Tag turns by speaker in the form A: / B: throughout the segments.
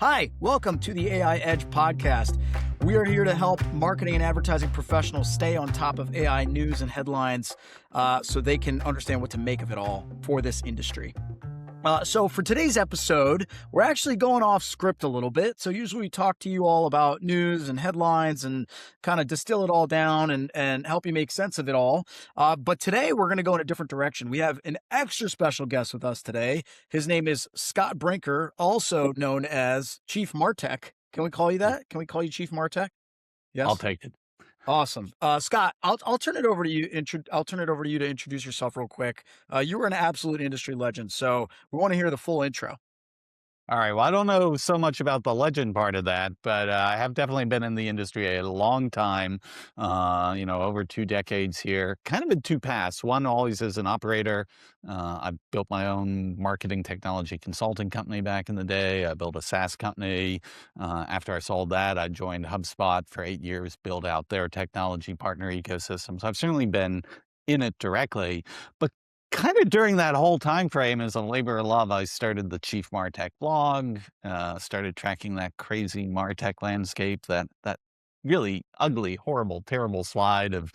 A: Hi, welcome to the AI Edge podcast. We are here to help marketing and advertising professionals stay on top of AI news and headlines so they can understand what to make of it all for this industry. So for today's episode, we're actually going off script a little bit. So usually we talk to you all about news and headlines and kind of distill it all down and help you make sense of it all. But today we're going to go in a different direction. We have an extra special guest with us today. His name is Scott Brinker, also known as Chiefmartec. Can we call you that? Can we call you Chiefmartec? Yes.
B: I'll take it.
A: Awesome. Scott, I'll turn it over to you. I'll turn it over to you to introduce yourself real quick. You were an absolute industry legend, so we want to hear the full intro.
B: All right. Well, I don't know so much about the legend part of that, but I have definitely been in the industry a long time, over 2 decades here, kind of in 2 paths. One always as an operator. I built my own marketing technology consulting company back in the day. I built a SaaS company. After I sold that, I joined HubSpot for 8 years, built out their technology partner ecosystem. So I've certainly been in it directly, but kind of during that whole time frame as a labor of love, I started the Chiefmartec blog, started tracking that crazy Martech landscape, that really ugly, horrible, terrible slide of,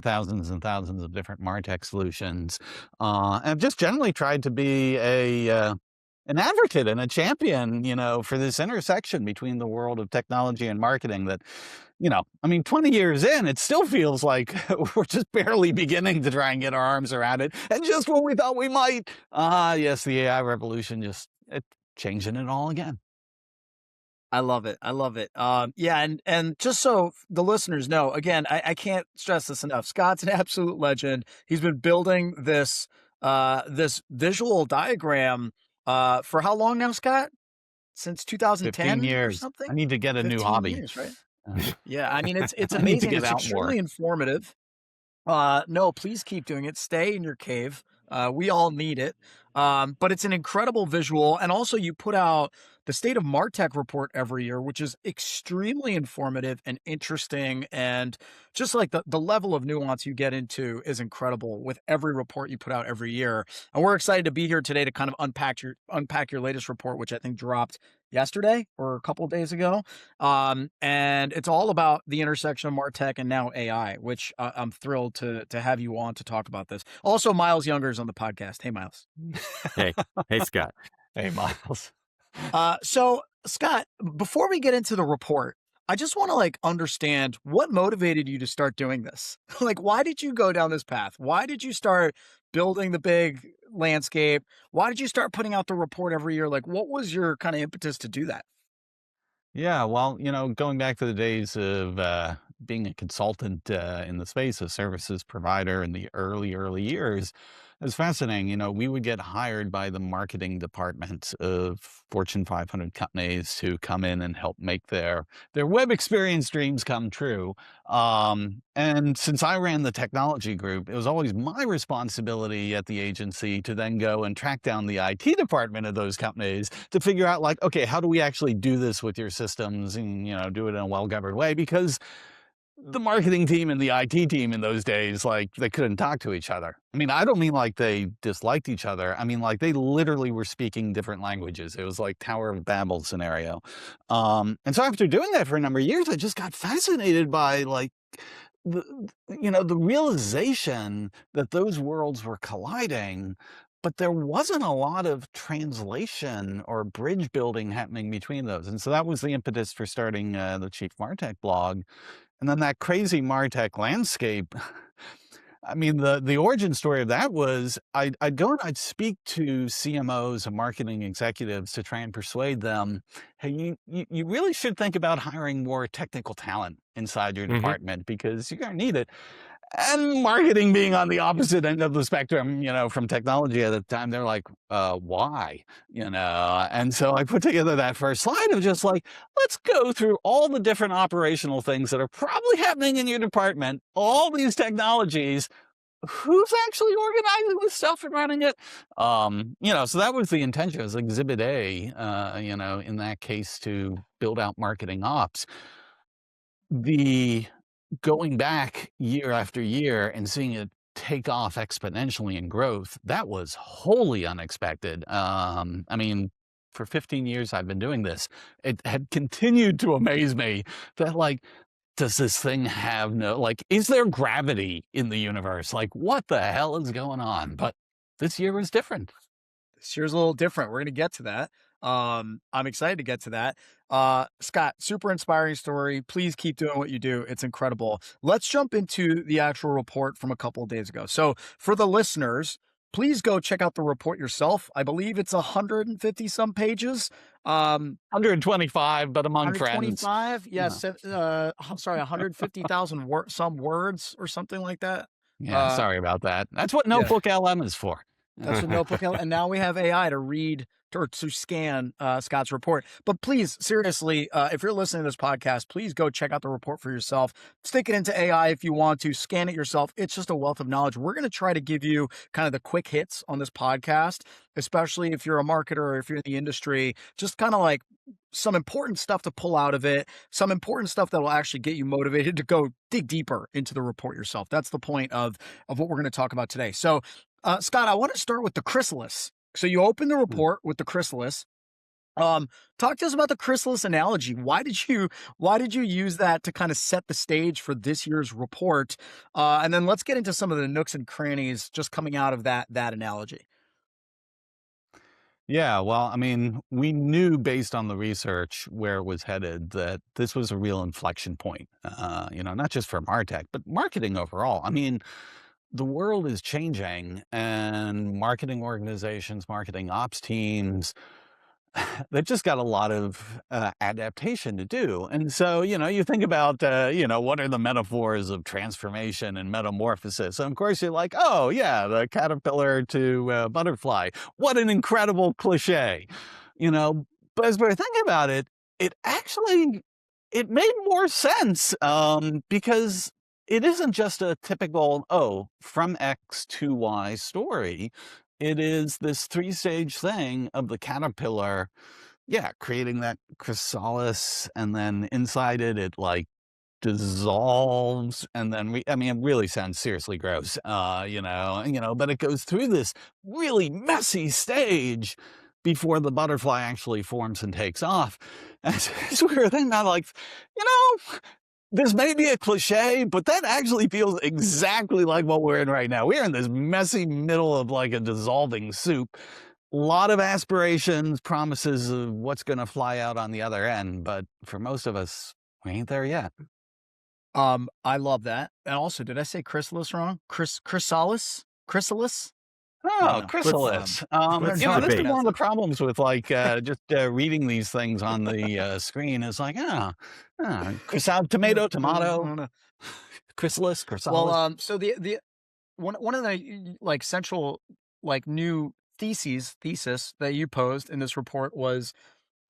B: thousands and thousands of different Martech solutions. And I've just generally tried to be an advocate and a champion, for this intersection between the world of technology and marketing that, 20 years in, it still feels like we're just barely beginning to try and get our arms around it. And just when we thought we might, yes, the AI revolution it's changing it all again.
A: I love it. Yeah. And just so the listeners know, again, I can't stress this enough. Scott's an absolute legend. He's been building this visual diagram for how long now, Scott? Since 2010
B: 15 years.
A: or something?
B: I need to get a new hobby.
A: Years, right? Yeah. I mean, it's amazing. It's extremely informative. No, please keep doing it. Stay in your cave. We all need it. But it's an incredible visual. And also you put out the State of Martech Report every year, which is extremely informative and interesting. And just like the level of nuance you get into is incredible with every report you put out every year. And we're excited to be here today to kind of unpack your latest report, which I think dropped yesterday or a couple of days ago. And it's all about the intersection of Martech and now AI, which I'm thrilled to have you on to talk about this. Also, Myles Younger is on the podcast. Hey, Myles.
C: Hey, Scott.
B: Hey, Myles.
A: So Scott, before we get into the report, I just want to understand what motivated you to start doing this. Why did you go down this path? Why did you start building the big landscape? Why did you start putting out the report every year? What was your kind of impetus to do that?
B: Yeah, well, going back to the days of being a consultant in the space, a services provider in the early years, it was fascinating. We would get hired by the marketing departments of Fortune 500 companies to come in and help make their web experience dreams come true. And since I ran the technology group, it was always my responsibility at the agency to then go and track down the IT department of those companies to figure out okay, how do we actually do this with your systems and, do it in a well-governed way? Because the marketing team and the IT team in those days, they couldn't talk to each other. I mean, I don't mean they disliked each other. I mean, they literally were speaking different languages. It was like Tower of Babel scenario. And so after doing that for a number of years, I just got fascinated by the realization that those worlds were colliding, but there wasn't a lot of translation or bridge building happening between those. And so that was the impetus for starting the Chiefmartec blog. And then that crazy Martech landscape, I mean, the origin story of that was I'd go and I'd speak to CMOs and marketing executives to try and persuade them, hey, you really should think about hiring more technical talent inside your department because you're going to need it. And marketing being on the opposite end of the spectrum, from technology at the time, they're like, why? And so I put together that first slide of just let's go through all the different operational things that are probably happening in your department, all these technologies, who's actually organizing this stuff and running it? So that was the intention. It was exhibit A, in that case to build out marketing ops. Going back year after year and seeing it take off exponentially in growth, that was wholly unexpected. for 15 years I've been doing this, it had continued to amaze me that, like, does this thing have is there gravity in the universe? Like, what the hell is going on? But this year was different.
A: This year's a little different. We're going to get to that. I'm excited to get to that. Scott, super inspiring story. Please keep doing what you do. It's incredible. Let's jump into the actual report from a couple of days ago. So for the listeners, please go check out the report yourself. I believe it's 150 some pages.
B: 125, but among
A: 125?
B: friends.
A: Yes. I'm sorry, 150,000 some words or something like that.
B: Yeah, sorry about that. That's what Notebook LM is for.
A: That's what Notebook LM, and now we have AI to read or to scan Scott's report. But please, seriously, if you're listening to this podcast, please go check out the report for yourself. Stick it into AI if you want to. Scan it yourself. It's just a wealth of knowledge. We're going to try to give you kind of the quick hits on this podcast, especially if you're a marketer or if you're in the industry, just kind of like some important stuff to pull out of it, some important stuff that will actually get you motivated to go dig deeper into the report yourself. That's the point of what we're going to talk about today. So, Scott, I want to start with the Chrysalis. So you open the report with the Chrysalis. Talk to us about the Chrysalis analogy. Why did you use that to kind of set the stage for this year's report? And then let's get into some of the nooks and crannies just coming out of that analogy.
B: Yeah, well, I mean, we knew based on the research where it was headed that this was a real inflection point, not just for MarTech, but marketing overall. I mean, the world is changing, and marketing organizations, marketing ops teams, they've just got a lot of adaptation to do. And so, you think about, what are the metaphors of transformation and metamorphosis? And of course, you're like, oh, yeah, the caterpillar to butterfly. What an incredible cliche, But as we're thinking about it, it made more sense because it isn't just a typical, from X to Y story. It is this 3-stage thing of the caterpillar, creating that chrysalis, and then inside it like dissolves, and then it really sounds seriously gross, but it goes through this really messy stage before the butterfly actually forms and takes off. And it's weird thing, not like, this may be a cliche, but that actually feels exactly like what we're in right now. We're in this messy middle of like a dissolving soup. A lot of aspirations, promises of what's going to fly out on the other end. But for most of us, we ain't there yet.
A: I love that. And also, did I say chrysalis wrong? Chrysalis? Chrysalis?
B: Oh, Chrysalis. This is one of the problems with just reading these things on the screen. Is like, tomato, Chrysalis.
A: Well, so the one of the central new thesis that you posed in this report was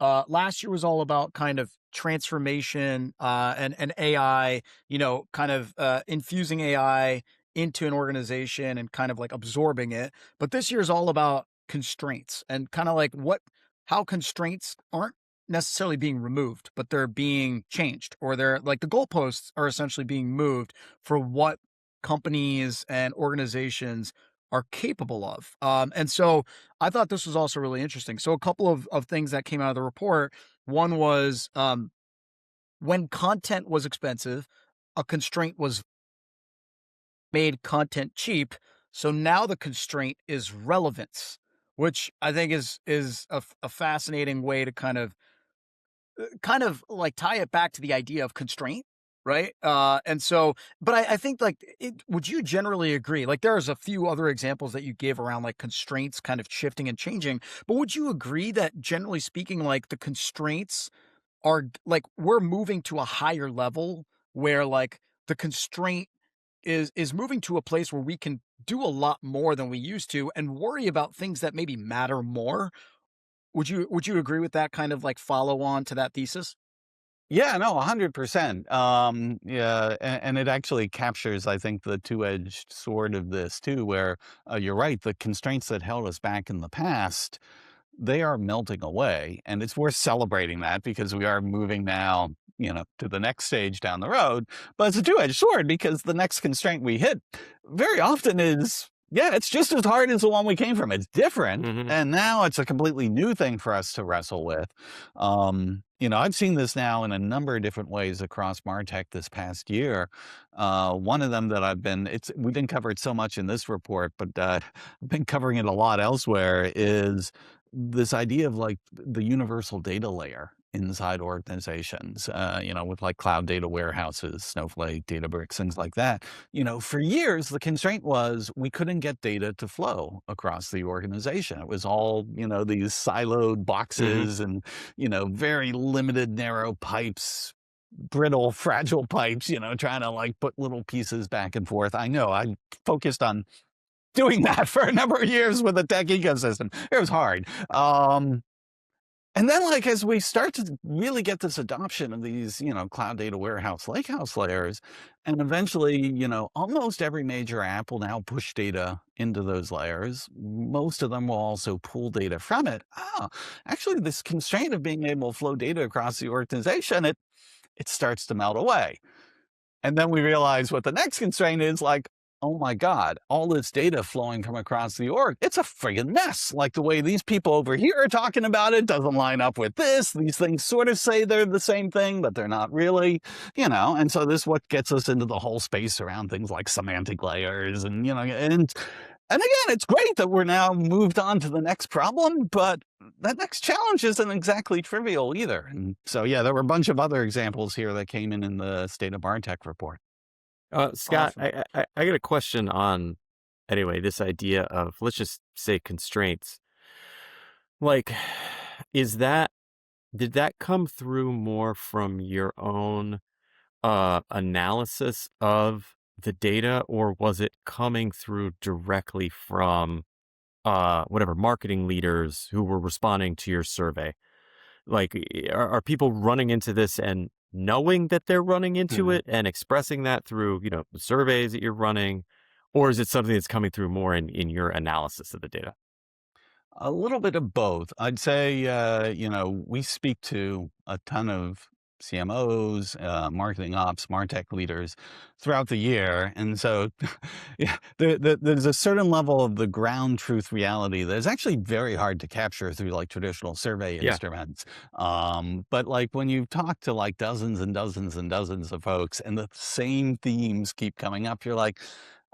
A: last year was all about kind of transformation and AI, kind of infusing AI into an organization and kind of like absorbing it. But this year is all about constraints and kind of like how constraints aren't necessarily being removed, but they're being changed, or they're like the goalposts are essentially being moved for what companies and organizations are capable of. And so I thought this was also really interesting. So a couple of things that came out of the report. One was when content was expensive, a constraint was made content cheap. So now the constraint is relevance, which I think is a fascinating way to kind of like tie it back to the idea of constraint. Right. And so, but I think would you generally agree? Like there's a few other examples that you give around like constraints kind of shifting and changing, but would you agree that generally speaking, like the constraints are like, we're moving to a higher level where like the constraint is moving to a place where we can do a lot more than we used to and worry about things that maybe matter more? Would you agree with that kind of like follow on to that thesis?
B: Yeah, no, 100%. Yeah, and it actually captures, I think, the two-edged sword of this too, where you're right, the constraints that held us back in the past, they are melting away, and it's worth celebrating that because we are moving now, to the next stage down the road. But it's a two-edged sword because the next constraint we hit very often is Yeah, it's just as hard as the one we came from. It's different,
C: Mm-hmm.
B: and now it's a completely new thing for us to wrestle with. I've seen this now in a number of different ways across MarTech this past year. One of them that we didn't cover it so much in this report, but I've been covering it a lot elsewhere, is this idea of like the universal data layer inside organizations, with like cloud data warehouses, Snowflake, Databricks, things like that. For years, the constraint was we couldn't get data to flow across the organization. It was all, these siloed boxes and, very limited, narrow pipes, brittle, fragile pipes, trying to like put little pieces back and forth. I know I focused on doing that for a number of years with the tech ecosystem. It was hard. And then, like, as we start to really get this adoption of these, cloud data warehouse, lakehouse layers, and eventually, almost every major app will now push data into those layers. Most of them will also pull data from it. Actually, this constraint of being able to flow data across the organization, it starts to melt away. And then we realize what the next constraint is, like, oh my God, all this data flowing from across the org, it's a friggin' mess. Like the way these people over here are talking about it doesn't line up with this. These things sort of say they're the same thing, but they're not really, and so this is what gets us into the whole space around things like semantic layers and again, it's great that we're now moved on to the next problem, but that next challenge isn't exactly trivial either. And so, yeah, there were a bunch of other examples here that came in the State of Martech report.
C: Scott,
A: Awesome.
C: I got a question on, anyway, this idea of, let's just say, constraints. Like, did that come through more from your own analysis of the data, or was it coming through directly from whatever marketing leaders who were responding to your survey? Like, are people running into this and knowing that they're running into it and expressing that through, the surveys that you're running? Or is it something that's coming through more in your analysis of the data?
B: A little bit of both. I'd say, we speak to a ton of CMOs, marketing ops, MarTech leaders throughout the year. And so yeah, there's a certain level of the ground truth reality that is actually very hard to capture through like traditional survey
C: Yeah.
B: instruments. But like when you talk to like dozens and dozens and dozens of folks and the same themes keep coming up, you're like,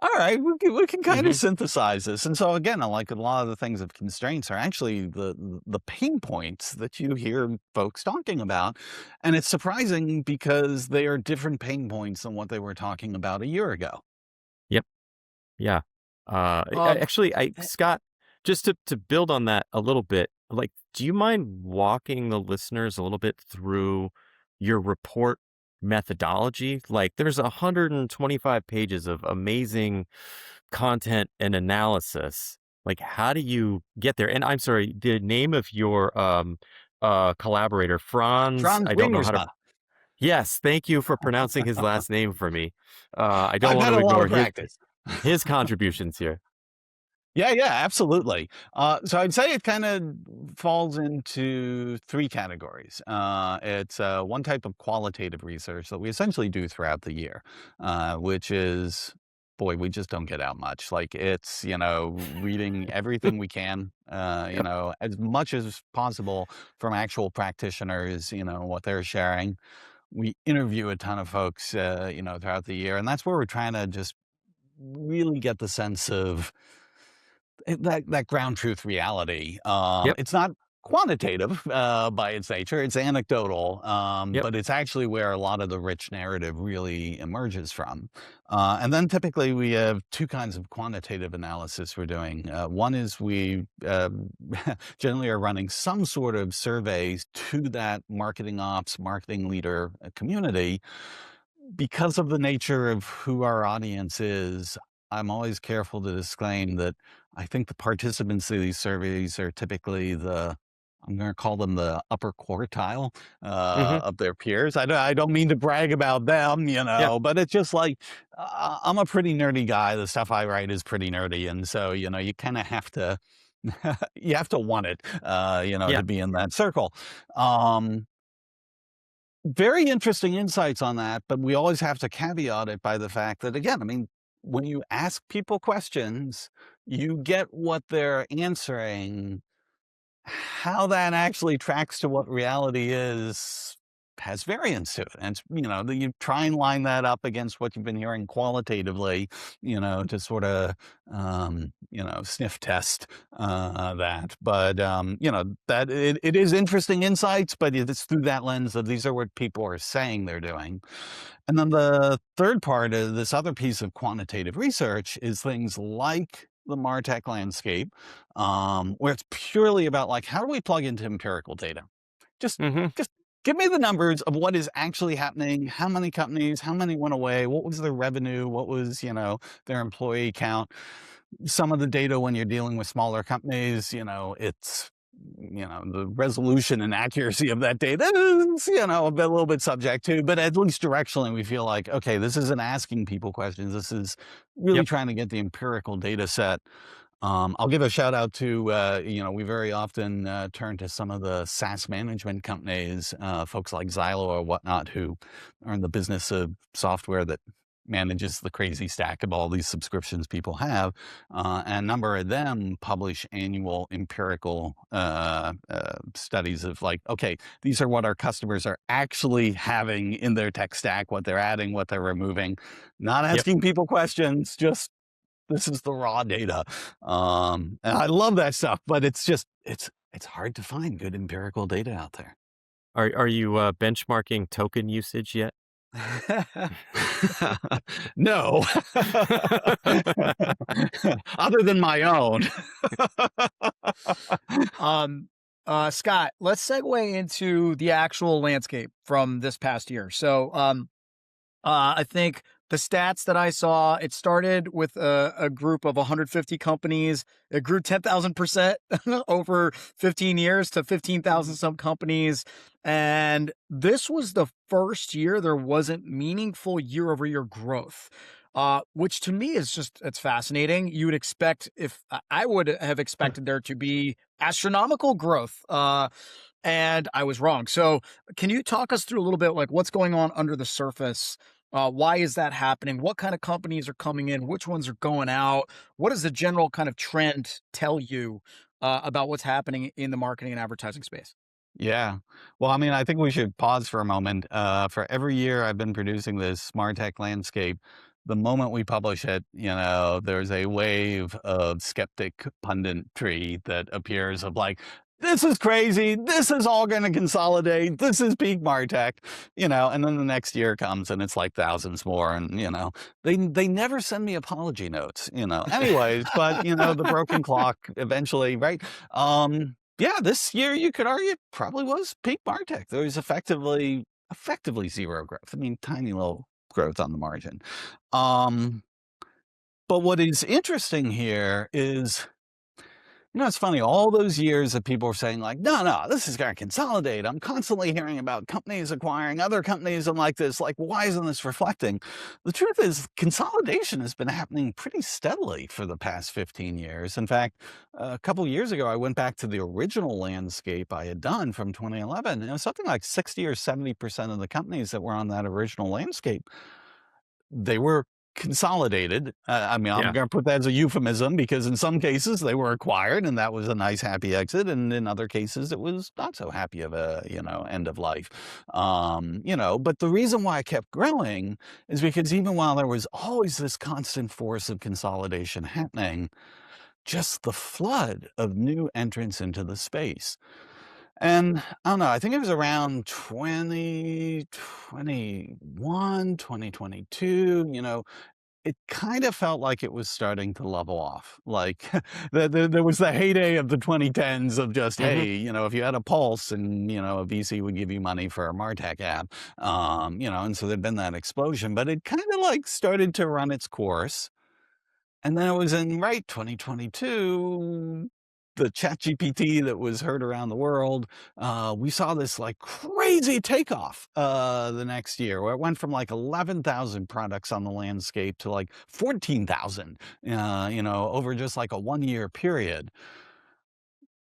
B: all right, we can kind of synthesize this. And so again, like a lot of the things of constraints are actually the pain points that you hear folks talking about. And it's surprising because they are different pain points than what they were talking about a year ago.
C: Yep. Yeah.
A: Um,
C: Actually,
A: eh,
C: Scott, just to build on that a little bit, like, do you mind walking the listeners a little bit through your report methodology? Like, there's 125 pages of amazing content and analysis. Like, how do you get there? And I'm sorry, the name of your collaborator, Franz,
B: Franz
C: I don't know how to.
B: Wiemersma.
C: Yes, thank you for pronouncing his last name for me. I don't
B: I've
C: want
B: had
C: to
B: a lot
C: ignore
B: of practice.
C: his contributions here.
B: Yeah, absolutely. So I'd say it kind of falls into three categories. It's one type of qualitative research that we essentially do throughout the year, which is, boy, we just don't get out much. Like it's, reading everything we can,
C: Yep.
B: as much as possible from actual practitioners, what they're sharing. We interview a ton of folks, throughout the year, and that's where we're trying to just really get the sense of that ground truth reality.
C: Yep.
B: It's not quantitative by its nature; it's anecdotal,
C: Yep.
B: but it's actually where a lot of the rich narrative really emerges from. And then typically we have two kinds of quantitative analysis we're doing. One is we generally are running some sort of surveys to that marketing ops, marketing leader community because of the nature of who our audience is. I'm always careful to disclaim that I think the participants of these surveys are typically I'm going to call them the upper quartile
C: Hmm.
B: of their peers. I don't mean to brag about them,
C: Yeah.
B: but it's just like I'm a pretty nerdy guy. The stuff I write is pretty nerdy, and so you kind of have to you have to want it,
C: Yeah.
B: to be in that circle. Um, Very interesting insights on that, but we always have to caveat it by the fact that, again, I mean, when you ask people questions, you get what they're answering. How that actually tracks to what reality is has variance to it. And it's, you try and line that up against what you've been hearing qualitatively, to sort of, sniff test that. But, that it is interesting insights, but it's through that lens of these are what people are saying they're doing. And then the third part of this other piece of quantitative research is things like the MarTech landscape, where it's purely about like, how do we plug into empirical data? Just give me the numbers of what is actually happening, how many companies, how many went away, what was their revenue, what was, their employee count. Some of the data when you're dealing with smaller companies, it's, the resolution and accuracy of that data is, a little bit subject to, but at least directionally, we feel like, okay, this isn't asking people questions. This is really trying to get the empirical data set. I'll give a shout out to, we very often turn to some of the SaaS management companies, folks like Xylo or whatnot, who are in the business of software that manages the crazy stack of all these subscriptions people have. And a number of them publish annual empirical studies of like, okay, these are what our customers are actually having in their tech stack, what they're adding, what they're removing, not asking people questions, just this is the raw data. And I love that stuff, but it's just, it's hard to find good empirical data out there.
C: Are you benchmarking token usage yet?
B: No. Other than my own.
A: Scott, let's segue into the actual landscape from this past year. So, I think the stats that I saw, it started with a group of 150 companies. It grew 10,000% over 15 years to 15,000 some companies. And this was the first year there wasn't meaningful year-over-year growth, which to me is just, it's fascinating. You would expect, I would have expected there to be astronomical growth. And I was wrong. So can you talk us through a little bit like what's going on under the surface? Why is that happening? What kind of companies are coming in? Which ones are going out? What does the general kind of trend tell you about what's happening in the marketing and advertising space?
B: Yeah. Well, I mean, I think we should pause for a moment. For every year I've been producing this MarTech landscape, the moment we publish it, there's a wave of skeptic punditry that appears of like, this is crazy. This is all going to consolidate. This is peak MarTech, and then the next year comes and it's like thousands more. And, they never send me apology notes, anyways, but, the broken clock eventually, right? Yeah, this year you could argue probably was peak MarTech. There was effectively zero growth. I mean, tiny little growth on the margin. But what is interesting here is, it's funny, all those years that people were saying like, no, this is going to consolidate. I'm constantly hearing about companies acquiring other companies and like this, like, why isn't this reflecting? The truth is consolidation has been happening pretty steadily for the past 15 years. In fact, a couple of years ago, I went back to the original landscape I had done from 2011. And it was something like 60 or 70% of the companies that were on that original landscape, they were consolidated. I mean, I'm going to put that as a euphemism because in some cases they were acquired and that was a nice happy exit. And in other cases, it was not so happy of a, end of life. But the reason why I kept growing is because even while there was always this constant force of consolidation happening, just the flood of new entrants into the space. And I don't know, I think it was around 2021, 2022, it kind of felt like it was starting to level off. Like there was the heyday of the 2010s of just, hey, if you had a pulse and, a VC would give you money for a MarTech app, and so there'd been that explosion, but it kind of like started to run its course. And then it was in 2022, the ChatGPT that was heard around the world, we saw this like crazy takeoff the next year, where it went from like 11,000 products on the landscape to like 14,000, over just like a 1-year period.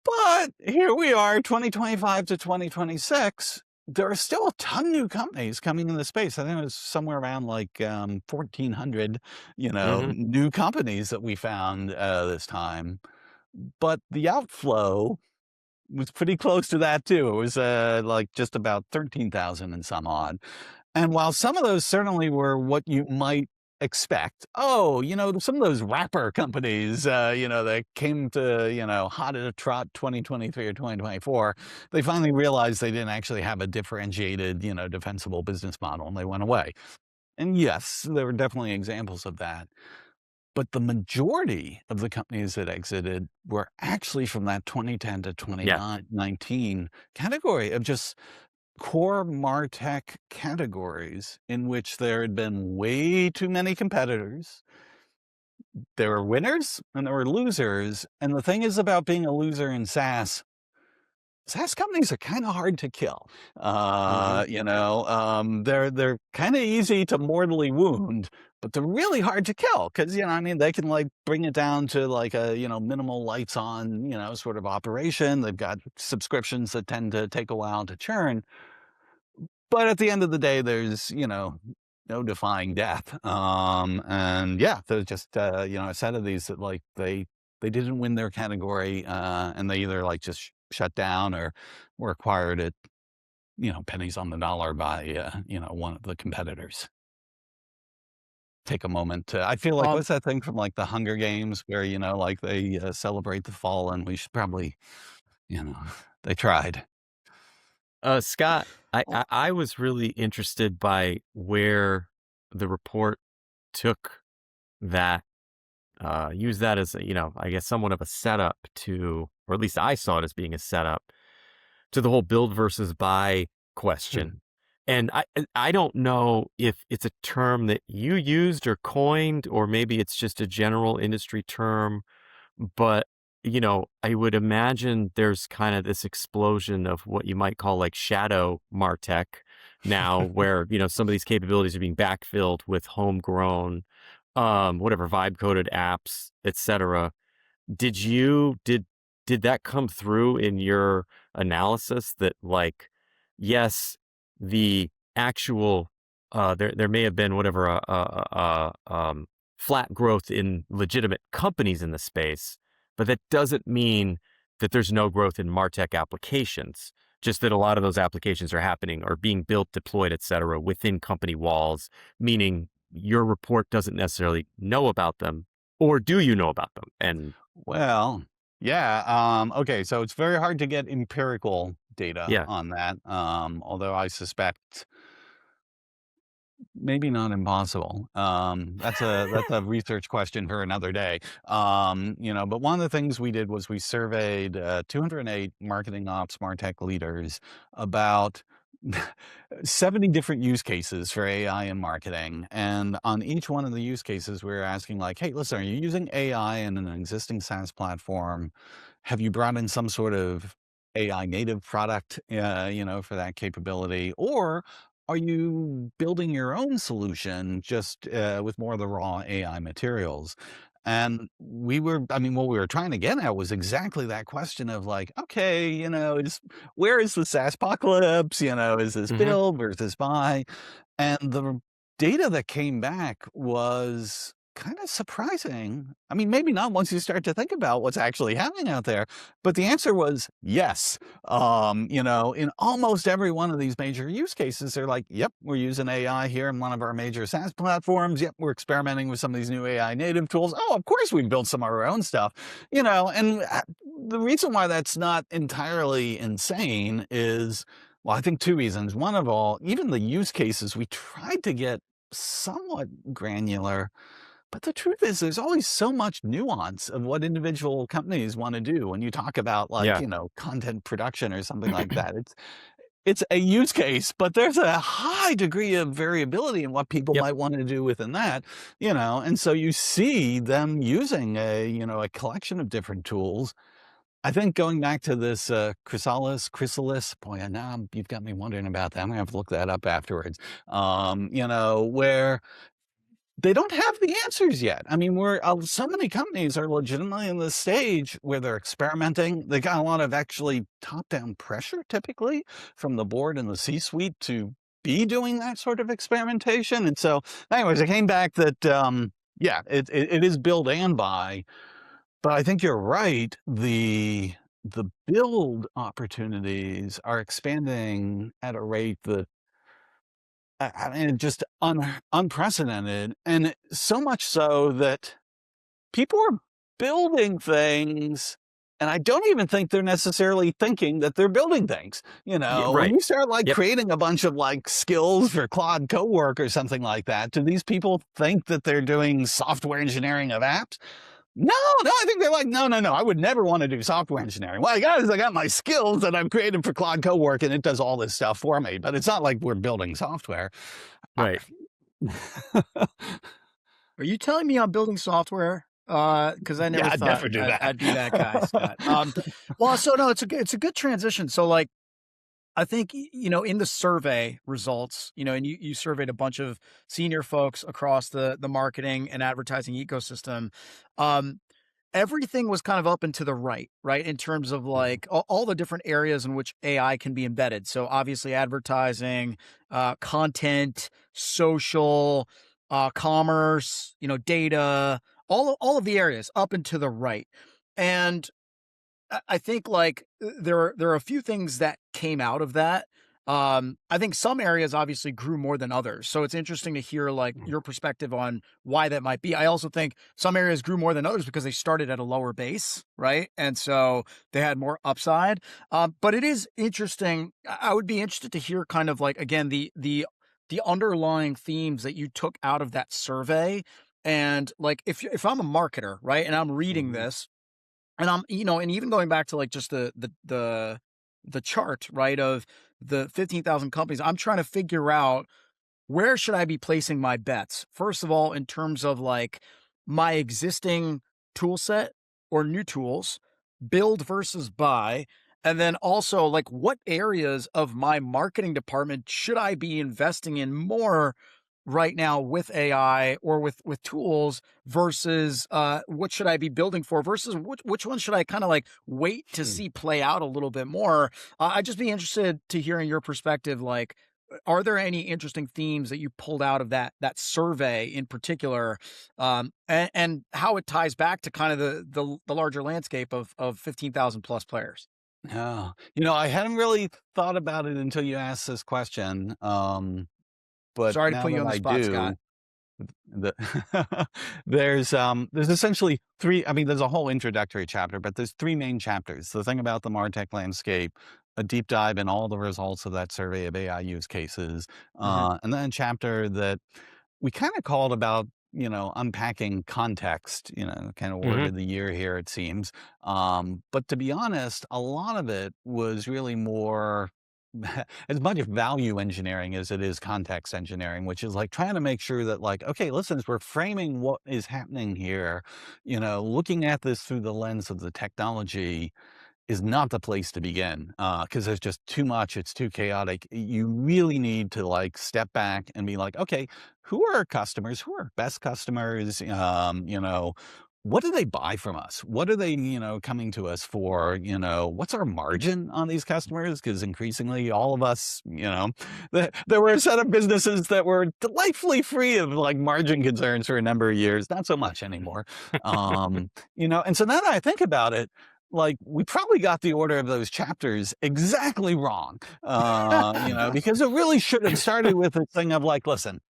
B: But here we are, 2025 to 2026. there are still a ton of new companies coming in the space. I think it was somewhere around like 1,400,
C: Hmm.
B: new companies that we found this time. But the outflow was pretty close to that too. It was like just about 13,000 and some odd. And while some of those certainly were what you might expect, some of those wrapper companies, that came to, hot at a trot 2023 or 2024, they finally realized they didn't actually have a differentiated, defensible business model, and they went away. And yes, there were definitely examples of that. But the majority of the companies that exited were actually from that 2010 to
C: Yeah.
B: 2019 category of just core MarTech categories in which there had been way too many competitors. There were winners and there were losers. And the thing is about being a loser in SaaS companies are kind of hard to kill.
C: Hmm.
B: They're kind of easy to mortally wound, but they're really hard to kill because, they can like bring it down to like a, minimal lights on, sort of operation. They've got subscriptions that tend to take a while to churn. But at the end of the day, there's, no defying death. And yeah, there's just, a set of these that like they didn't win their category, and they either like just shut down or were acquired at, pennies on the dollar by, one of the competitors. Take a moment to, I feel like,
A: Um,
B: what's that thing from like the Hunger Games where, like they celebrate the fall and we should probably, you know, they tried.
C: Scott, I was really interested by where the report took that, use that as, I guess somewhat of a setup to, or at least I saw it as being a setup to the whole build versus buy question. And I don't know if it's a term that you used or coined, or maybe it's just a general industry term, but I would imagine there's kind of this explosion of what you might call like shadow MarTech now, where, some of these capabilities are being backfilled with homegrown, whatever vibe coded apps, etc. Did that come through in your analysis that like, yes, the actual there may have been whatever flat growth in legitimate companies in the space, but that doesn't mean that there's no growth in MarTech applications. Just that a lot of those applications are happening or being built, deployed, et cetera, within company walls, meaning your report doesn't necessarily know about them, or do you know about them? And
B: Well, yeah. Okay, so it's very hard to get empirical data
C: yeah,
B: on that. Although I suspect maybe not impossible. That's a research question for another day. But one of the things we did was we surveyed 208 marketing ops MarTech leaders about 70 different use cases for AI in marketing. And on each one of the use cases, we were asking like, hey, listen, are you using AI in an existing SaaS platform? Have you brought in some sort of AI native product, for that capability? Or are you building your own solution just with more of the raw AI materials? And what we were trying to get at was exactly that question of like, okay, where is the SaaS apocalypse? Is this
C: hmm,
B: build versus buy? And the data that came back was kind of surprising. I mean, maybe not once you start to think about what's actually happening out there, but the answer was yes. In almost every one of these major use cases, they're like, yep, we're using AI here in one of our major SaaS platforms. Yep, we're experimenting with some of these new AI native tools. Oh, of course, we've built some of our own stuff, and the reason why that's not entirely insane is, well, I think two reasons. One of all, even the use cases, we tried to get somewhat granular, but the truth is there's always so much nuance of what individual companies want to do when you talk about like,
C: yeah,
B: content production or something like that. It's a use case, but there's a high degree of variability in what people
C: yep,
B: might want to do within that, and so you see them using a collection of different tools. I think going back to this Chrysalis, boy, now you've got me wondering about that. I'm gonna have to look that up afterwards. Where they don't have the answers yet. I mean, so many companies are legitimately in this stage where they're experimenting. They got a lot of actually top-down pressure, typically, from the board and the C-suite to be doing that sort of experimentation. And so, anyways, I came back that, yeah, it is build and buy. But I think you're right. The build opportunities are expanding at a rate that I mean, just unprecedented, and so much so that people are building things, and I don't even think they're necessarily thinking that they're building things. You
C: Yeah,
B: know, when
C: right.
B: you start like
C: Yep.
B: creating a bunch of like skills for Claude Cowork or something like that, do these people think that they're doing software engineering of apps? No, no, I think they're like, no, no, no, I would never want to do software engineering. What I got is I got my skills that I've created for Claude Cowork, and it does all this stuff for me. But it's not like we're building software.
C: Right.
A: Are you telling me I'm building software? Because I never
B: Yeah, I'd
A: thought
B: never do that.
A: I'd be that guy, Scott. Well, so no, it's a good transition. So like, I think, in the survey results, and you surveyed a bunch of senior folks across the marketing and advertising ecosystem. Um, Everything was kind of up and to the right, in terms of like all the different areas in which AI can be embedded. So obviously advertising, content, social, commerce, data, all of the areas up and to the right. And I think like there are a few things that came out of that. I think some areas obviously grew more than others. So it's interesting to hear like your perspective on why that might be. I also think some areas grew more than others because they started at a lower base, right? And so they had more upside. But it is interesting. I would be interested to hear kind of like, again, the underlying themes that you took out of that survey. And like if I'm a marketer, right, and I'm reading
B: Mhm.
A: this, and I'm, and even going back to like just the chart, right, of the 15,000 companies, I'm trying to figure out where should I be placing my bets? First of all, in terms of like my existing tool set or new tools, build versus buy. And then also like what areas of my marketing department should I be investing in more right now with AI or with tools versus what should I be building for versus which one should I kind of like wait to
B: Hmm.
A: see play out a little bit more? I'd just be interested to hearing your perspective, like are there any interesting themes that you pulled out of that survey in particular, and how it ties back to kind of the larger landscape of 15,000 plus players?
B: Yeah. I hadn't really thought about it until you asked this question. But
A: Sorry to
B: now
A: put you
B: that
A: on the
B: I
A: spot, Scott.
B: do, the there's essentially three. I mean, there's a whole introductory chapter, but there's three main chapters. The thing about the MarTech landscape, a deep dive in all the results of that survey of AI use cases,
A: Hmm.
B: and then a chapter that we kind of called about, unpacking context, kind of word
C: Hmm.
B: of the year here, it seems. But to be honest, a lot of it was really more as much value engineering as it is context engineering, which is like trying to make sure that like, okay, listen, as we're framing what is happening here, looking at this through the lens of the technology is not the place to begin, because there's just too much, it's too chaotic. You really need to, like, step back and be like, "Okay, who are our customers? Who are our best customers?" What do they buy from us? What are they, coming to us for? What's our margin on these customers? Because increasingly all of us, there were a set of businesses that were delightfully free of, like, margin concerns for a number of years, not so much anymore. And so now that I think about it, like, we probably got the order of those chapters exactly wrong, because it really should have started with a thing of like, listen,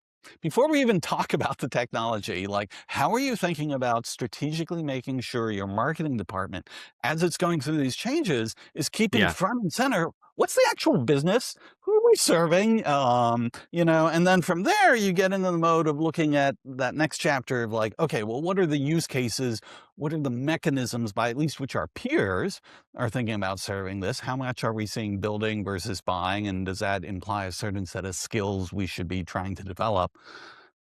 B: before we even talk about the technology, like, how are you thinking about strategically making sure your marketing department, as it's going through these changes, is keeping
C: Yeah.
B: front and center what's the actual business? Who are we serving? And then from there, you get into the mode of looking at that next chapter of like, okay, well, what are the use cases? What are the mechanisms by at least which our peers are thinking about serving this? How much are we seeing building versus buying? And does that imply a certain set of skills we should be trying to develop?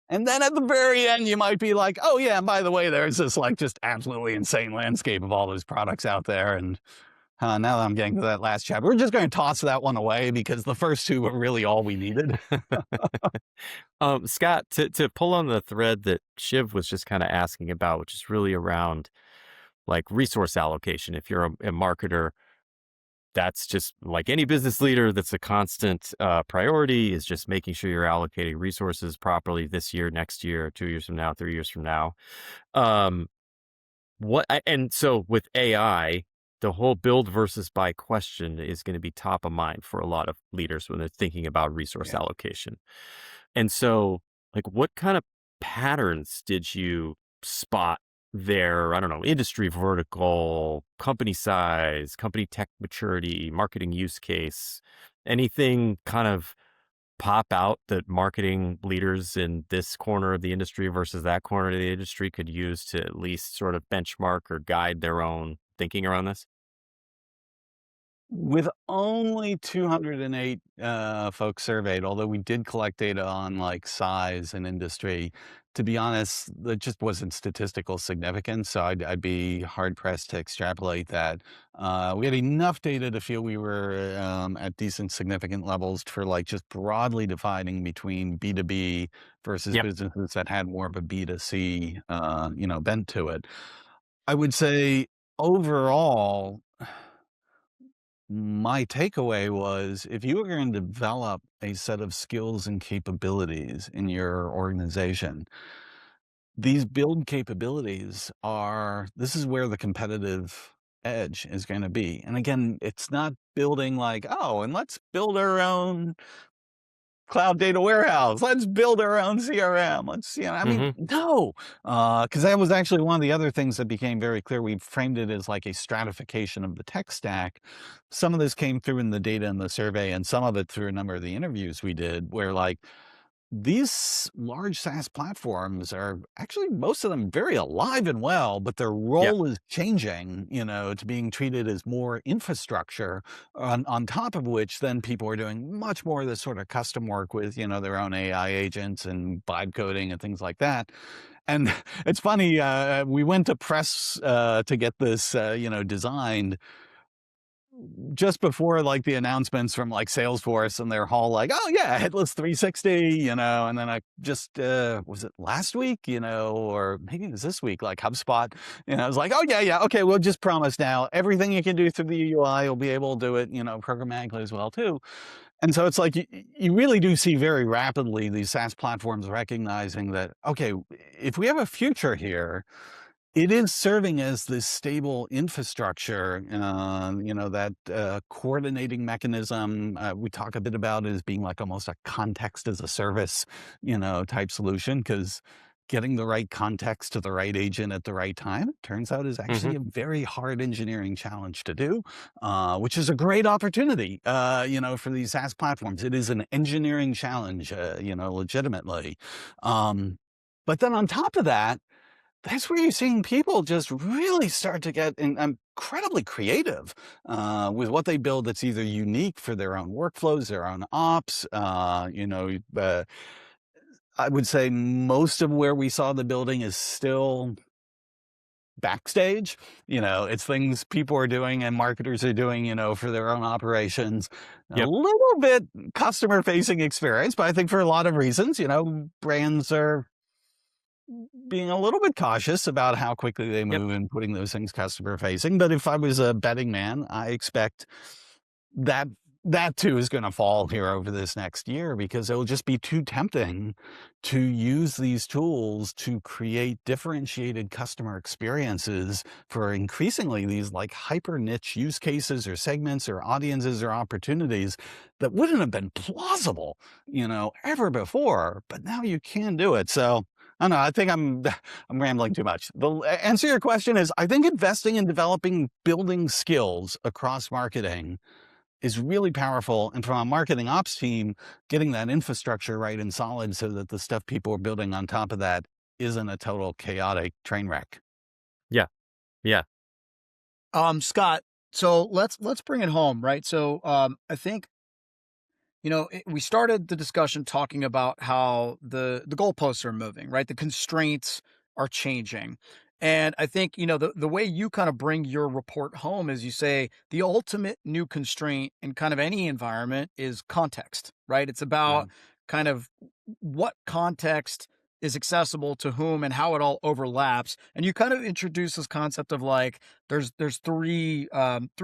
B: And then at the very end, you might be like, oh, yeah, and by the way, there's this like just absolutely insane landscape of all those products out there. And now that I'm getting to that last chapter, we're just going to toss that one away because the first two were really all we needed.
C: Scott, to pull on the thread that Shiv was just kind of asking about, which is really around like resource allocation. If you're a marketer, that's just like any business leader, that's a constant priority, is just making sure you're allocating resources properly this year, next year, 2 years from now, 3 years from now. And so with AI, the whole build versus buy question is going to be top of mind for a lot of leaders when they're thinking about resource allocation. And so, like, what kind of patterns did you spot there? I don't know, industry vertical, company size, company tech maturity, marketing use case, anything kind of pop out that marketing leaders in this corner of the industry versus that corner of the industry could use to at least sort of benchmark or guide their own thinking around this?
B: With only 208 folks surveyed, although we did collect data on like size and industry, to be honest, that just wasn't statistical significance. So I'd be hard pressed to extrapolate that. We had enough data to feel we were at decent significant levels for like just broadly dividing between B2B versus
C: Yep.
B: businesses that had more of a B2C, bent to it. I would say overall, my takeaway was if you were going to develop a set of skills and capabilities in your organization, these build capabilities this is where the competitive edge is going to be. And again, it's not building like, oh, and let's build our own cloud data warehouse. Let's build our own CRM. I mean,
C: Mm-hmm.
B: no, because that was actually one of the other things that became very clear. We framed it as like a stratification of the tech stack. Some of this came through in the data in the survey, and some of it through a number of the interviews we did, where like these large SaaS platforms are actually, most of them, very alive and well, but their
C: Yep.
B: role is changing, to being treated as more infrastructure on top of which then people are doing much more of this sort of custom work with, their own AI agents and vibe coding and things like that. And it's funny, we went to press to get this, designed just before like the announcements from like Salesforce, and they're all like, oh yeah, headless 360, and then I just, was it last week, or maybe it was this week, like HubSpot, I was like, oh yeah, okay, we'll just promise now everything you can do through the UI, you'll be able to do it, programmatically as well too. And so it's like you really do see very rapidly these SaaS platforms recognizing that, okay, if we have a future here, it is serving as this stable infrastructure, that coordinating mechanism. We talk a bit about it as being like almost a context as a service, type solution, because getting the right context to the right agent at the right time, turns out, is
C: Mm-hmm.
B: actually a very hard engineering challenge to do, which is a great opportunity, for these SaaS platforms. It is an engineering challenge, legitimately. But then on top of that, that's where you're seeing people just really start to get incredibly creative with what they build that's either unique for their own workflows, their own ops. I would say most of where we saw the building is still backstage. It's things people are doing and marketers are doing, for their own operations. A
C: Yep.
B: little bit customer facing experience, but I think for a lot of reasons, brands are being a little bit cautious about how quickly they
C: Yep.
B: move and putting those things customer facing. But if I was a betting man, I expect that that too is going to fall here over this next year, because it'll just be too tempting to use these tools to create differentiated customer experiences for increasingly these like hyper niche use cases or segments or audiences or opportunities that wouldn't have been plausible, ever before, but now you can do it. So I don't know. I think I'm rambling too much. The answer to your question is, I think investing in developing building skills across marketing is really powerful. And from a marketing ops team, getting that infrastructure right and solid so that the stuff people are building on top of that isn't a total chaotic train wreck.
C: Yeah. Yeah.
A: Scott, so let's bring it home, right? So I think we started the discussion talking about how the goalposts are moving, right? The constraints are changing. And I think, the way you kind of bring your report home is you say the ultimate new constraint in kind of any environment is context, right? It's
B: Yeah.
A: about kind of what context is accessible to whom and how it all overlaps. And you kind of introduce this concept of like there's three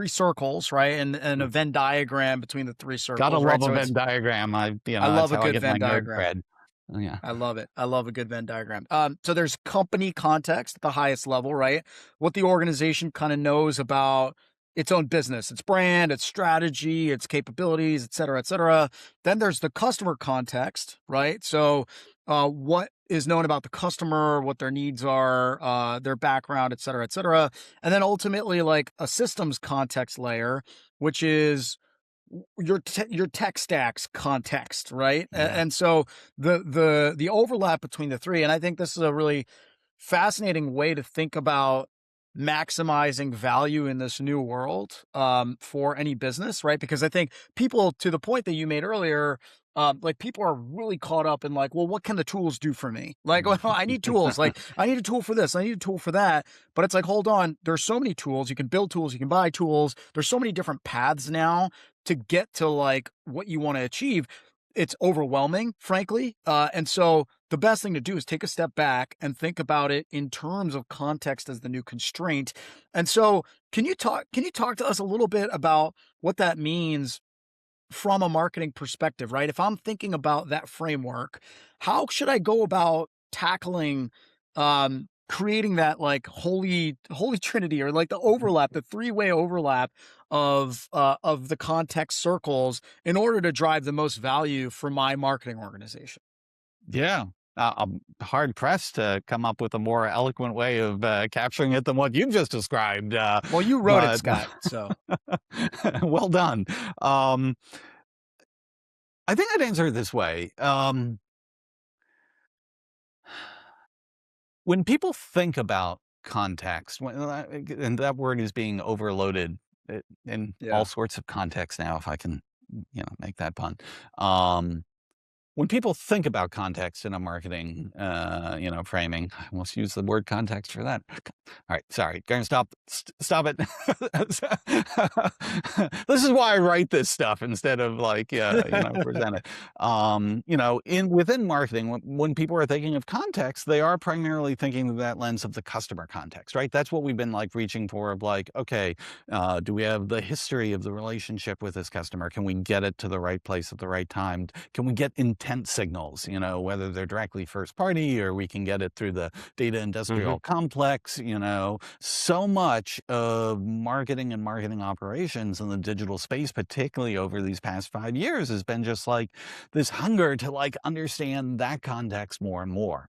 A: circles, right? And a
B: Mm.
A: Venn diagram between the three
B: Gotta
A: circles, right?
B: love a
A: So
B: Venn diagram.
A: I
B: That's
A: love a
B: how I
A: good
B: get my
A: Venn
B: nerd
A: diagram.
B: cred. Oh, yeah.
A: I love it. I love a good Venn diagram. So there's company context at the highest level, right? What the organization kind of knows about its own business, its brand, its strategy, its capabilities, et cetera, et cetera. Then there's the customer context, right? So what is known about the customer, what their needs are, their background, et cetera, et cetera. And then ultimately like a systems context layer, which is your tech stack's context, right?
B: Yeah.
A: And so the overlap between the three, and I think this is a really fascinating way to think about maximizing value in this new world for any business, right? Because I think people, to the point that you made earlier, like people are really caught up in like, well, what can the tools do for me? Like, well, I need tools. Like, I need a tool for this. I need a tool for that. But it's like, hold on. There's so many tools. You can build tools. You can buy tools. There's so many different paths now to get to like what you want to achieve. It's overwhelming, frankly. And so the best thing to do is take a step back and think about it in terms of context as the new constraint. And so can you talk to us a little bit about what that means from a marketing perspective, right? If I'm thinking about that framework, how should I go about tackling creating that like holy trinity, or like the overlap, the three-way overlap of the context circles in order to drive the most value for my marketing organization?
B: Yeah. I'm hard pressed to come up with a more eloquent way of capturing it than what you've just described.
A: Well, you wrote it,
B: But
A: Scott, so
B: well done. I think I'd answer it this way. When people think about context, and that word is being overloaded in all
A: yeah.
B: sorts of contexts now, if I can, make that pun. Um, when people think about context in a marketing, framing, I almost use the word context for that. All right, sorry, gonna stop it. This is why I write this stuff instead of like, present it. Within marketing, when people are thinking of context, they are primarily thinking of that lens of the customer context, right? That's what we've been like reaching for. Of like, okay, do we have the history of the relationship with this customer? Can we get it to the right place at the right time? Can we get intent signals, whether they're directly first party or we can get it through the data industrial complex, so much of marketing and marketing operations in the digital space, particularly over these past 5 years, has been just like this hunger to like understand that context more and more.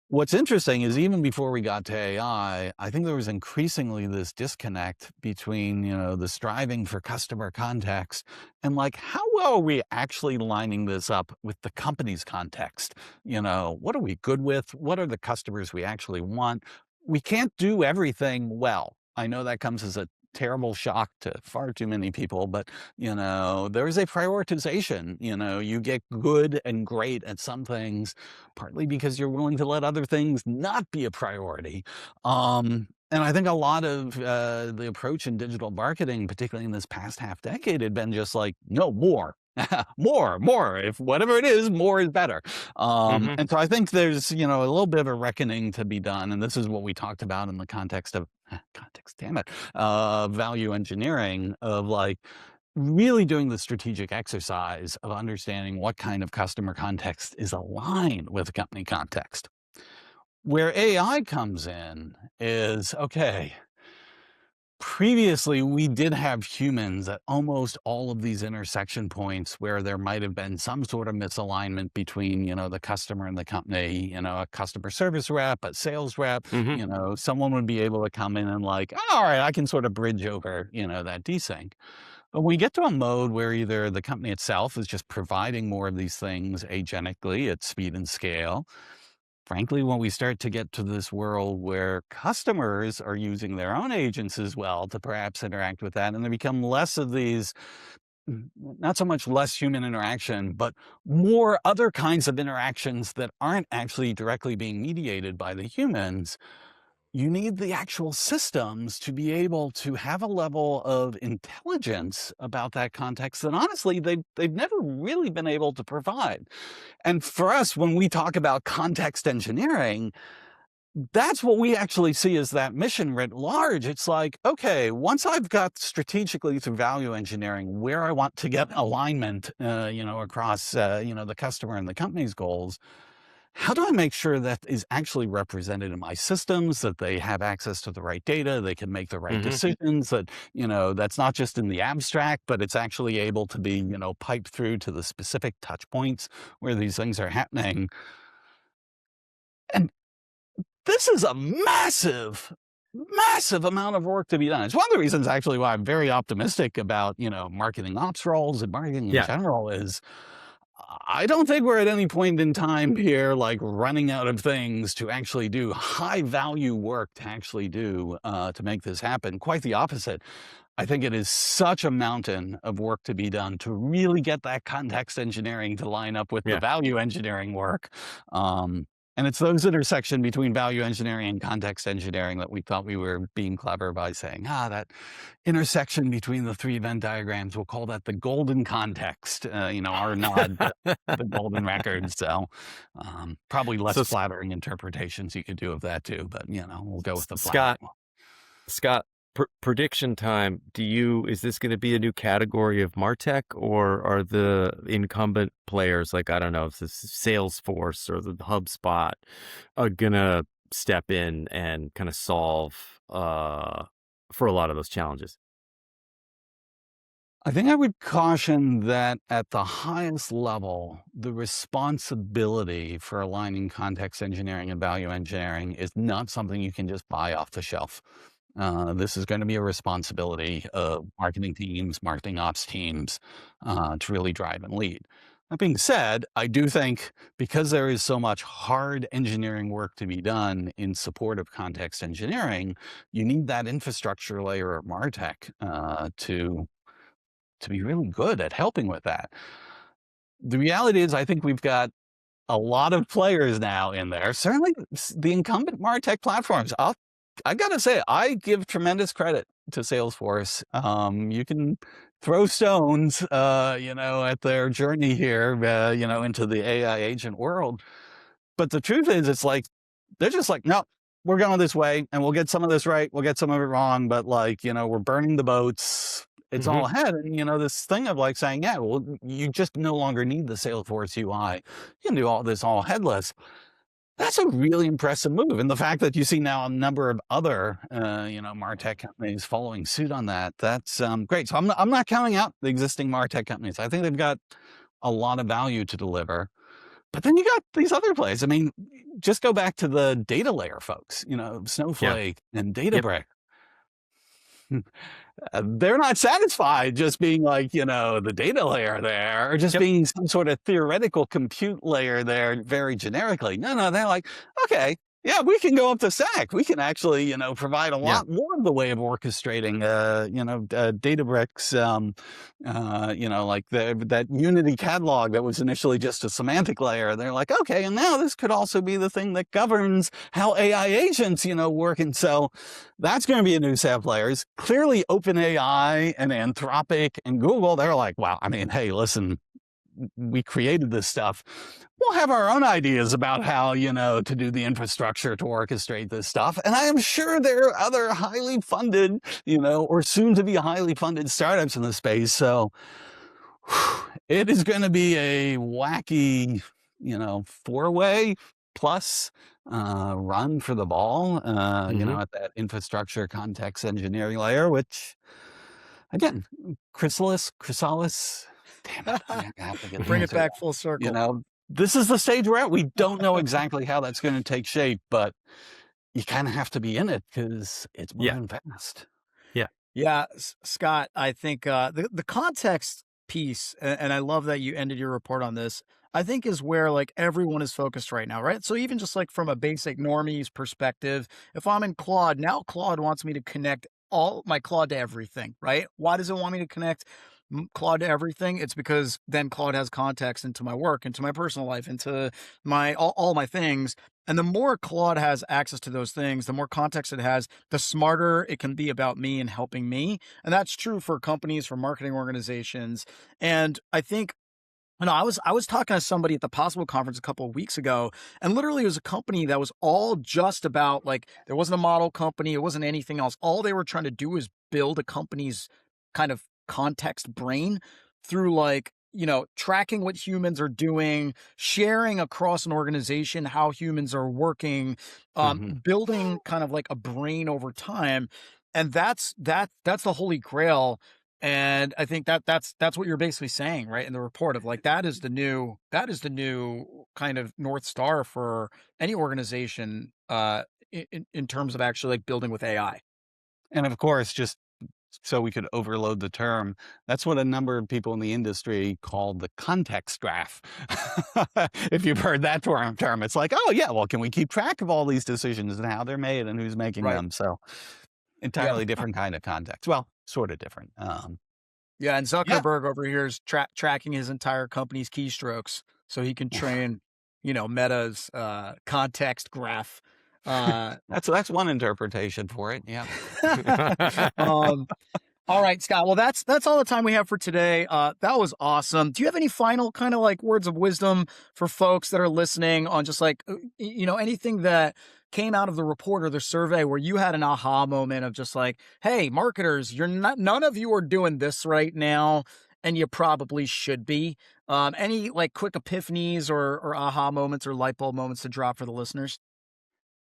B: What's interesting is even before we got to AI, I think there was increasingly this disconnect between, the striving for customer context and like, how well are we actually lining this up with the company's context? What are we good with? What are the customers we actually want? We can't do everything well. I know that comes as a terrible shock to far too many people, but there is a prioritization. You get good and great at some things, partly because you're willing to let other things not be a priority. And I think a lot of the approach in digital marketing, particularly in this past half decade, had been just like, no, more. more. If whatever it is, more is better. And so I think there's, a little bit of a reckoning to be done. And this is what we talked about in the context of damn it, value engineering, of like really doing the strategic exercise of understanding what kind of customer context is aligned with company context. Where AI comes in is, okay, previously we did have humans at almost all of these intersection points where there might have been some sort of misalignment between, the customer and the company, a customer service rep, a sales rep, someone would be able to come in and like, all right, I can sort of bridge over, that desync. But when we get to a mode where either the company itself is just providing more of these things agentically at speed and scale, frankly, when we start to get to this world where customers are using their own agents as well to perhaps interact with that, and there become less of these, not so much less human interaction, but more other kinds of interactions that aren't actually directly being mediated by the humans, you need the actual systems to be able to have a level of intelligence about that context that honestly they've never really been able to provide. And for us, when we talk about context engineering, that's what we actually see as that mission writ large. It's like, okay, once I've got strategically through value engineering where I want to get alignment, across, the customer and the company's goals, how do I make sure that is actually represented in my systems, that they have access to the right data, they can make the right decisions, that, that's not just in the abstract, but it's actually able to be, piped through to the specific touch points where these things are happening. And this is a massive, massive amount of work to be done. It's one of the reasons actually why I'm very optimistic about, marketing ops roles and marketing in general is I don't think we're at any point in time here, like running out of things to actually do, high value work to actually do to make this happen. Quite the opposite. I think it is such a mountain of work to be done to really get that context engineering to line up with the value engineering work. And it's those intersection between value engineering and context engineering that we thought we were being clever by saying, that intersection between the three Venn diagrams, we'll call that the golden context, our nod to the golden record. So probably less flattering interpretations you could do of that too, but we'll go with the
C: Scott, prediction time. Is this going to be a new category of Martech, or are the incumbent players like, I don't know, if the Salesforce or the HubSpot are going to step in and kind of solve for a lot of those challenges?
B: I think I would caution that at the highest level, the responsibility for aligning context engineering and value engineering is not something you can just buy off the shelf. This is going to be a responsibility of marketing teams, marketing ops teams, to really drive and lead. That being said, I do think because there is so much hard engineering work to be done in support of context engineering, you need that infrastructure layer of MarTech to be really good at helping with that. The reality is, I think we've got a lot of players now in there. Certainly the incumbent MarTech platforms. I got to say, I give tremendous credit to Salesforce. You can throw stones, at their journey here, into the AI agent world. But the truth is, it's like, they're just like, no, we're going this way and we'll get some of this right. We'll get some of it wrong. But we're burning the boats. It's all ahead. And, this thing of like saying, well, you just no longer need the Salesforce UI. You can do all this all headless. That's a really impressive move. And the fact that you see now a number of other, MarTech companies following suit on that, that's great. So I'm not counting out the existing MarTech companies. I think they've got a lot of value to deliver. But then you got these other plays. I mean, just go back to the data layer folks, Snowflake and Databricks. They're not satisfied just being like, the data layer there, or just being some sort of theoretical compute layer there very generically. No, they're like, okay, we can go up the stack. We can actually, provide a lot more of the way of orchestrating, Databricks, like that Unity catalog that was initially just a semantic layer. They're like, okay, and now this could also be the thing that governs how AI agents, work. And so that's going to be a new set of players. Clearly, OpenAI and Anthropic and Google, they're like, wow, I mean, hey, listen, we created this stuff. We'll have our own ideas about how, to do the infrastructure to orchestrate this stuff. And I am sure there are other highly funded, or soon to be highly funded startups in the space. So it is going to be a wacky, 4-way plus run for the ball, at that infrastructure context engineering layer, which again, Chrysalis, damn it, I have to get
A: bring it back full circle.
B: This is the stage we're at. We don't know exactly how that's going to take shape, but you kind of have to be in it because it's moving fast.
A: Yeah, Scott, I think the context piece, and I love that you ended your report on this, I think is where like everyone is focused right now, right? So even just like from a basic normie's perspective, if I'm in Claude, now Claude wants me to connect all my Claude to everything, right? Why does it want me to connect Claude to everything? It's because then Claude has context into my work, into my personal life, into my all my things. And the more Claude has access to those things, the more context it has, the smarter it can be about me and helping me. And that's true for companies, for marketing organizations. And I think, I was talking to somebody at the Possible conference a couple of weeks ago, and literally it was a company that was all just about, like, there wasn't a model company, it wasn't anything else. All they were trying to do was build a company's kind of context brain through, like, tracking what humans are doing, sharing across an organization how humans are working, building kind of like a brain over time. And that's the holy grail. And I think that's what you're basically saying, right? In the report of, like, that is the new kind of North Star for any organization, in terms of actually, like, building with AI.
B: And of course, just so we could overload the term, that's what a number of people in the industry call the context graph. If you've heard that term, it's like, oh yeah, well, can we keep track of all these decisions and how they're made and who's making them? So entirely different kind of context. Well, sort of different.
A: Yeah, and Zuckerberg over here is tracking his entire company's keystrokes so he can train, Meta's context graph.
B: That's one interpretation for it. Yeah.
A: All right, Scott. Well, that's all the time we have for today. That was awesome. Do you have any final kind of, like, words of wisdom for folks that are listening on just, like, anything that came out of the report or the survey where you had an aha moment of just like, hey, marketers, none of you are doing this right now, and you probably should be. Any, like, quick epiphanies or aha moments or light bulb moments to drop for the listeners?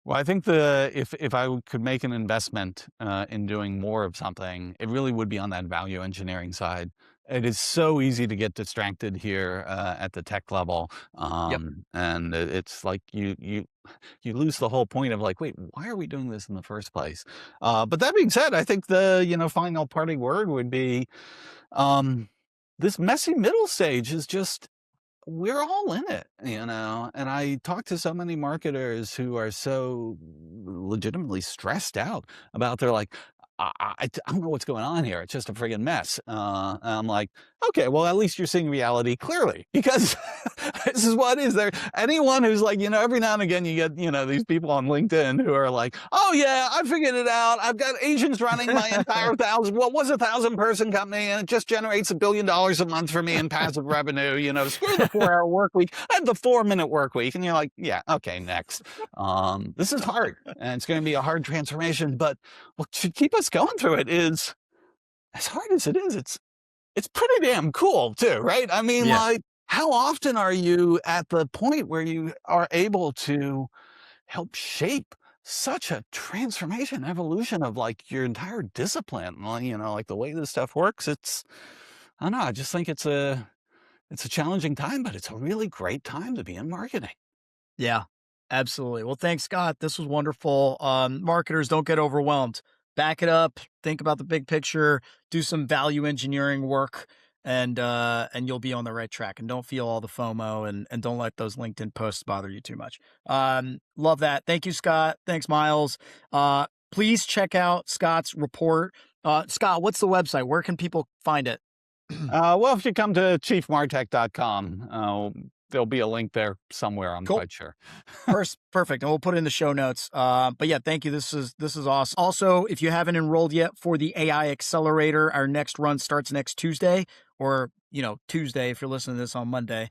B: Well, I think if I could make an investment in doing more of something, it really would be on that value engineering side. It is so easy to get distracted here at the tech level, and it's like you lose the whole point of, like, wait, why are we doing this in the first place? But that being said, I think the final parting word would be this messy middle stage is just, we're all in it, and I talk to so many marketers who are so legitimately stressed out about, they're like, I don't know what's going on here. It's just a friggin' mess. And I'm like, okay, well, at least you're seeing reality clearly, because this is what is there. Anyone who's like, every now and again you get, these people on LinkedIn who are like, oh yeah, I figured it out. I've got agents running my entire 1,000-person company, and it just generates $1 billion a month for me in passive revenue. Screw the 4-hour work week. I have the 4-minute work week. And you're like, yeah, okay, next. This is hard, and it's going to be a hard transformation, but what should keep us going through it is, as hard as it is, it's pretty damn cool too, right? I mean, like, how often are you at the point where you are able to help shape such a transformation, evolution of, like, your entire discipline? Like, the way this stuff works, I don't know, I just think it's a challenging time, but it's a really great time to be in marketing.
A: Yeah, absolutely. Well, thanks, Scott. This was wonderful. Marketers, don't get overwhelmed. Back it up. Think about the big picture. Do some value engineering work, and you'll be on the right track. And don't feel all the FOMO, and don't let those LinkedIn posts bother you too much. Love that. Thank you, Scott. Thanks, Myles. Please check out Scott's report. Scott, what's the website? Where can people find it?
B: Well, if you come to chiefmartech.com, there'll be a link there somewhere. I'm quite sure.
A: Perfect. And we'll put it in the show notes. But yeah, thank you. This is awesome. Also, if you haven't enrolled yet for the AI Accelerator, our next run starts next Tuesday, or, Tuesday if you're listening to this on Monday.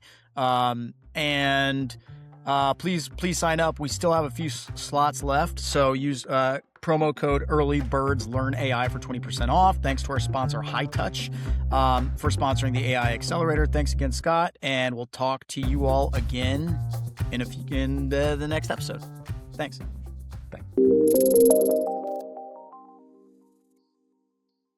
A: Please sign up. We still have a few slots left. So use promo code EARLYBIRDSLEARNAI for 20% off. Thanks to our sponsor, High Touch, for sponsoring the AI Accelerator. Thanks again, Scott. And we'll talk to you all again in the next episode. Thanks.
B: Thanks.